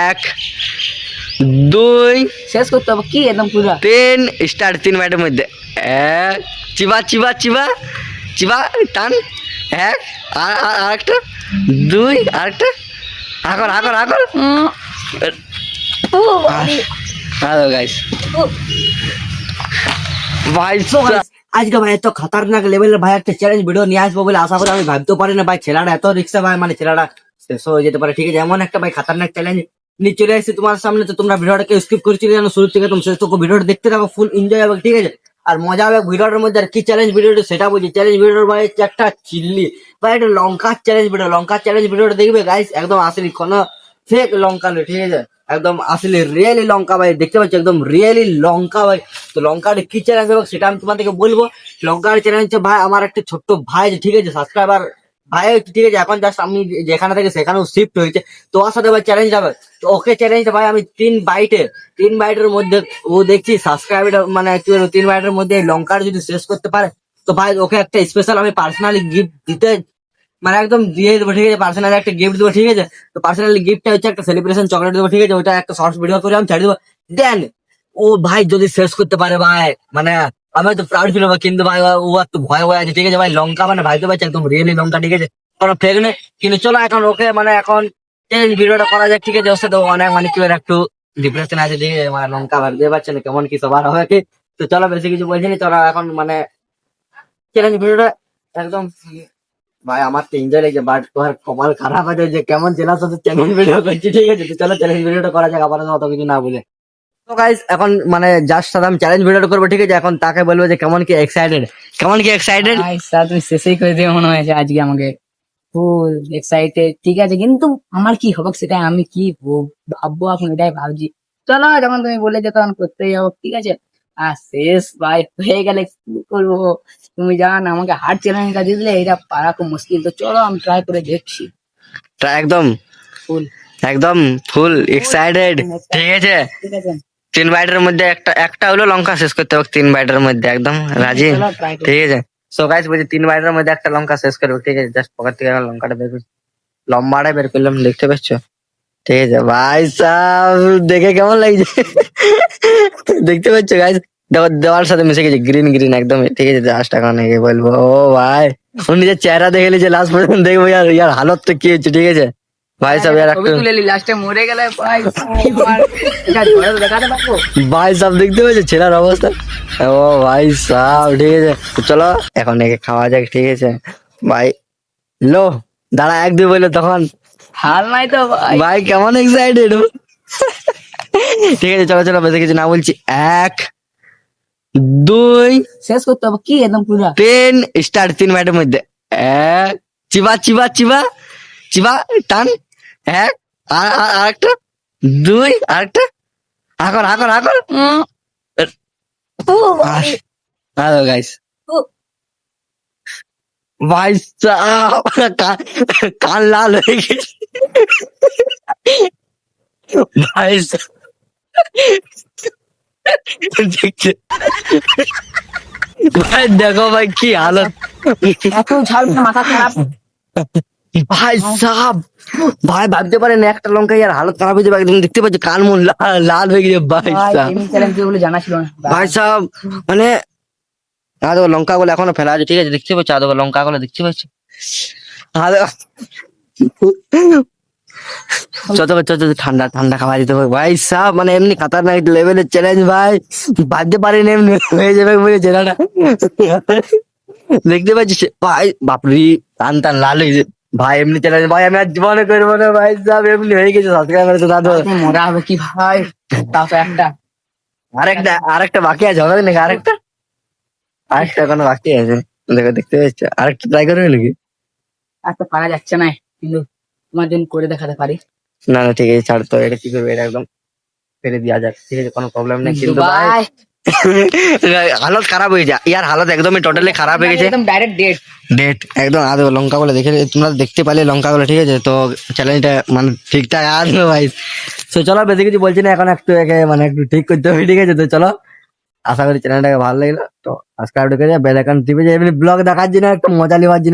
এক, দুই, শেষ করতে হবে কি একদম পুরো। তিন, স্টার্ট। 3 মিনিটের মধ্যে। এক, চিবা চিবা চিবা চিবা, টান। এক, আরেকটা, দুই, আরেকটা, আকর আকর আকর। হ্যালো গাইস, ভাই আজকে ভাই এত খতরনাক লেভেলের ভাই একটা চ্যালেঞ্জ ভিডিও নিয়ে আসবো বলে আশা করি আমি ভাবতে পারি না ভাই। ছেলেটা এত রিক্সা ভাই, মানে ছেলেটা শেষ হয়ে যেতে পারে। ঠিক আছে, এমন একটা ভাই খতরনাক চ্যালেঞ্জ নিয়ে চলে আসছি তোমার সামনে। তো তোমরা ভিডিওটাকে স্কিপ করেছিলে যেন শুরু থেকে তুমি শেষ তো ভিডিওটা দেখতে থাকো, ফুল এনজয় হবে। ঠিক আছে, আর মজা হবে ভিডিওটার মধ্যে। আর কি চ্যালেঞ্জ ভিডিওটা সেটা বুঝি। চ্যালেঞ্জ ভিডিওর ভাই হচ্ছে একটা চিল্লি ভাই, একটা লঙ্কার চ্যালেঞ্জ ভিডিও। লঙ্কার চ্যালেঞ্জ ভিডিওটা দেখবে গাইস, একদম আসলে কোনো ফেক লঙ্কা নয়। ঠিক আছে, একদম আসলে রিয়েলি লঙ্কা ভাই, দেখতে পাচ্ছি একদম রিয়েলি লঙ্কা ভাই। তো লঙ্কার কি চ্যালেঞ্জ হবে সেটা আমি তোমাদেরকে বলবো। লঙ্কার চ্যালেঞ্জ হচ্ছে ভাই আমার একটা ছোট্ট ভাই, ঠিক আছে, সাবস্ক্রাইবার ভাই, ঠিক আছে, এখন জাস্ট আমি যেখানে থেকে সেখানেও শিফট হয়েছে। তো ওর সাথে ভাই চ্যালেঞ্জ হবে। তো ওকে চ্যালেঞ্জ ভাই আমি 3 বাইটের মধ্যে ও দেখছি সাবস্ক্রাইবার, মানে কি বলবো, 3 বাইটের মধ্যে এই লঙ্কার যদি শেষ করতে পারে তো ভাই ওকে একটা স্পেশাল আমি পার্সোনালি গিফট দিতে, মানে একদম দিয়ে দেবো। ঠিক আছে, পার্সোনালি একটা গিফট দেবো। ঠিক আছে, তো পার্সোনালি গিফটটা হচ্ছে একটা সেলিব্রেশন চকলেট দেবো। ঠিক আছে, ওইটা একটা শর্টস ভিডিও করে আমি ছেড়ে দেবো। দেন ও ভাই যদি শেষ করতে পারে ভাই, মানে আমি তো প্রাউড ফিল হবো। কিন্তু ভাই ও একটু ভয় ভয় আছে। ঠিক আছে ভাই, লঙ্কা মানে ভাই তো পারছে একদম রিয়েলি লঙ্কা। ঠিক আছে, কোনো ফেক নেই। কিন্তু চলো এখন ওকে মানে এখন চ্যালেঞ্জ ভিডিওটা করা যাক। ঠিক আছে, ওর সাথে অনেক মানে কি বলে একটু ডিপ্রেশন আছে। ঠিক আছে, মানে লঙ্কা ভাবতে পারছে না কেমন কি সবার হবে কি। তো চলো বেশি কিছু বলছি না, তোরা এখন মানে চ্যালেঞ্জ ভিডিওটা একদম ভাই আমার তো এনজয় লেগেছে। বাট তোমার কপাল খারাপ আছে যে কেমন জেলার সাথে চ্যালেঞ্জ ভিডিও করছি। ঠিক আছে, তো চলো চ্যালেঞ্জ ভিডিওটা করা যাক আপাতত অত কিছু না বলে। তো গাইস এখন মানে যার সাথে আমি চ্যালেঞ্জ ভিডিওটা করবো, ঠিক আছে, এখন তাকে বলবো যে কেমন কি এক্সাইটেড, কেমন কি এক্সাইটেড। ভাই স্যার তুমি শেষই করে দিয়ে মনে হয়েছে আজকে আমাকে ফুল এক্সাইটেড। ঠিক আছে, কিন্তু আমার কি হবে সেটা আমি কি ভাববো এখন এটাই ভাবছি। চলো যখন তুমি বলেছো তখন করতেই যাবো। ঠিক আছে, আর শেষ ভাই হয়ে গেলে কি করবো। তুমি জান আমাকে হার্ড চ্যালেঞ্জটা দিলে এটা পারা খুব মুশকিল। তো চলো আমি ট্রাই করে দেখছি। একদম ফুল একদম ফুল এক্সাইটেড। ঠিক আছে, ঠিক আছে, 3 বাইটের মধ্যে একটা একটা হলো লঙ্কা শেষ করতে হবে। 3 বাইটের মধ্যে একদম রাজি। চলো ট্রাই করি। ঠিক আছে, সো গাইস বলছি 3 বাইটের মধ্যে একটা লঙ্কা শেষ করবো। ঠিক আছে, জাস্ট পকেট থেকে আমার লঙ্কাটা বের করছি, লম্বাটাই বের করলাম, দেখতে পাচ্ছ। ঠিক আছে ভাই সাহ, দেখে কেমন লাগছে দেখতে পাচ্ছ গাইস, দেখো দেওয়ার সাথে মিশে গেছে গ্রিন গ্রিন একদম। ঠিক আছে, জাস্ট এখন একে বলবো ও ভাই, ও নিজের চেহারা দেখে নিয়েছে লাস্ট পর্যন্ত, দেখবো ইয়ার ইয়ার হালত তো কি হচ্ছে। ঠিক আছে ভাই সাহেব, ইয়ার ছবি একটু তুলে নি লাস্টে মরে গেলে ভাই দেখাতে পারবো। ভাই সাহেব দেখতে পাচ্ছ ছেলের অবস্থা। ও ভাই সাহেব, ঠিক আছে, তো চলো এখন একে খাওয়া যাক। ঠিক আছে ভাই, লো দাঁড়া 1 2 বললো তখন হাল নাই তো ভাই। ভাই কেমন এক্সাইটেড। ঠিক আছে চলো চলো, বেশি কিছু না বলছি। 1 2 শেষ করতে হবে কি একদম পুরো। 3 স্টার্ট। 3 মিনিটের মধ্যে। এক, চিবা চিবা চিবা চিবা, টান। এক, আরেকটা, দুই, আরেকটা, আকর আকর আকর। হ্যালো গাইস, ভাই সাব কান লাল হয়ে গেছে ভাই সাব, দেখছে ভাই, দেখো ভাই কি হালত। এত ঝাল মাথা খারাপ। ভাই সাব, ভাই ভাবতে পারেন একটা লঙ্কা ইয়ার হালত খারাপ হয়ে যাবে একদম। দেখতে পাচ্ছি কান মন লাল হয়ে গেছে ভাই ভাই সাব। গেমিং চ্যালেঞ্জ বলে জানা ছিল না ভাই সাব মানে আদো লঙ্কা গুলো এখনো ফেলা আছে। ঠিক আছে, দেখতে পাচ্ছি আদো লঙ্কা গুলো দেখতে পাচ্ছি আদো। ঠান্ডা ঠান্ডা খাওয়া দিতে হবে ভাই সাব, মানে এমনি খাতারনাক লেভেলের চ্যালেঞ্জ ভাই, ভাবতে পারিনি এমনি হয়ে যাবে বলে জেলাটা। দেখতে পাচ্ছিস ভাই, বাপরি টান টান লাল হয়ে গেছে ভাই। এমনি চ্যালেঞ্জ ভাই আমি আর জীবনে করবো না ভাই সাব, এমনি হয়ে গেছে সাবস্ক্রাইবার তো দাদু। মরা হবে কি ভাই। তাও তো একটা আরেকটা বাকি আছে, হবে নাকি আরেকটা? আরেকটা এখনো বাকি আছে, দেখো দেখতে পাচ্ছ। আরেকটা ট্রাই করবে নাকি? আর তো পারা যাচ্ছে না, কিন্তু তোমার জন্য করে দেখাতে পারি। না না ঠিক আছে ছাড় তো, এটা কি করবে, এটা একদম ফেলে দেওয়া যাক। ঠিক আছে, কোনো প্রবলেম নেই। কিন্তু ভাই ভাই হালত খারাপ হয়ে যায় ইয়ার, হালত একদমই টোটালি খারাপ হয়ে গেছে। একদম ডাইরেক্ট ডেট। ডেট একদম আদৌ লঙ্কা গুলো দেখে তোমরা দেখতে পারলে লঙ্কা গুলো। ঠিক আছে, তো চ্যালেঞ্জটা মানে ঠিকঠাক আসবে ভাই। তো চলো বেশি কিছু বলছি না, এখন একটু একে মানে একটু ঠিক করতে হবে। ঠিক আছে, তো চলো আশা করি চ্যানেলটাকে ভালো লাগলো। তো সাবস্ক্রাইব করে বেল আইকন টিপে যে এমনি ব্লগ দেখার জন্য, একটা মজা নেওয়ার জন্য।